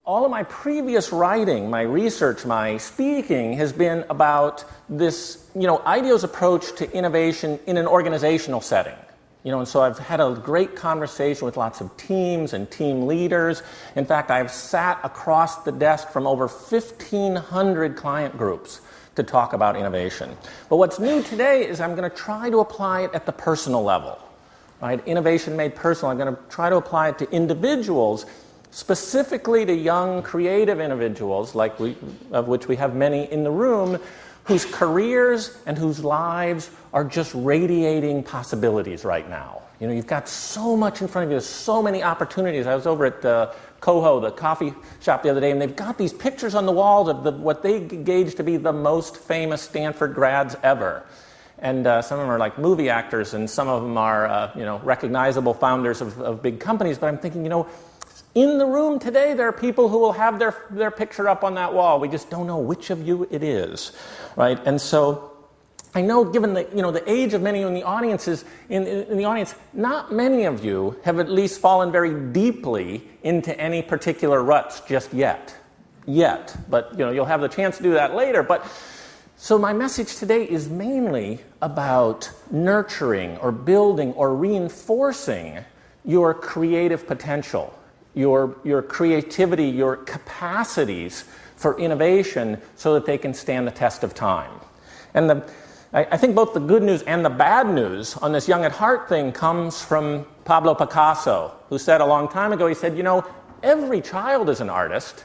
all of my previous writing, my research, my speaking has been about this, IDEO's approach to innovation in an organizational setting. And so I've had a great conversation with lots of teams and team leaders. In fact, I've sat across the desk from over 1,500 client groups to talk about innovation. But what's new today is I'm going to try to apply it at the personal level. Right? Innovation made personal. I'm going to try to apply it to individuals, specifically to young, creative individuals, of which we have many in the room, whose careers and whose lives are just radiating possibilities right now. You've got so much in front of you, there's so many opportunities. I was over at Coho, the coffee shop, the other day, and they've got these pictures on the walls of what they gauge to be the most famous Stanford grads ever. And some of them are like movie actors, and some of them are recognizable founders of big companies. But I'm thinking, in the room today, there are people who will have their picture up on that wall. We just don't know which of you it is, right? And so I know, given the age of many in the audiences, in the audience, not many of you have at least fallen very deeply into any particular ruts just yet. But you'll have the chance to do that later. So my message today is mainly about nurturing or building or reinforcing your creative potential, your creativity, your capacities for innovation so that they can stand the test of time. And I think both the good news and the bad news on this young at heart thing comes from Pablo Picasso, who said a long time ago, he said, every child is an artist.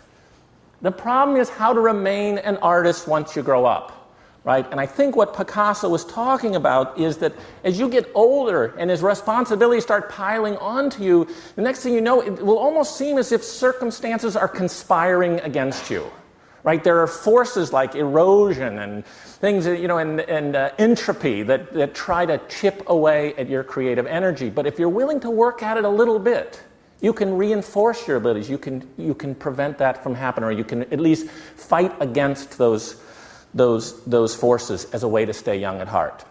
The problem is how to remain an artist once you grow up. Right? And I think what Picasso was talking about is that as you get older and as responsibilities start piling onto you, the next thing you know, it will almost seem as if circumstances are conspiring against you. Right? There are forces like erosion and things, and entropy that try to chip away at your creative energy. But if you're willing to work at it a little bit, you can reinforce your abilities. You can prevent that from happening, or you can at least fight against those forces as a way to stay young at heart.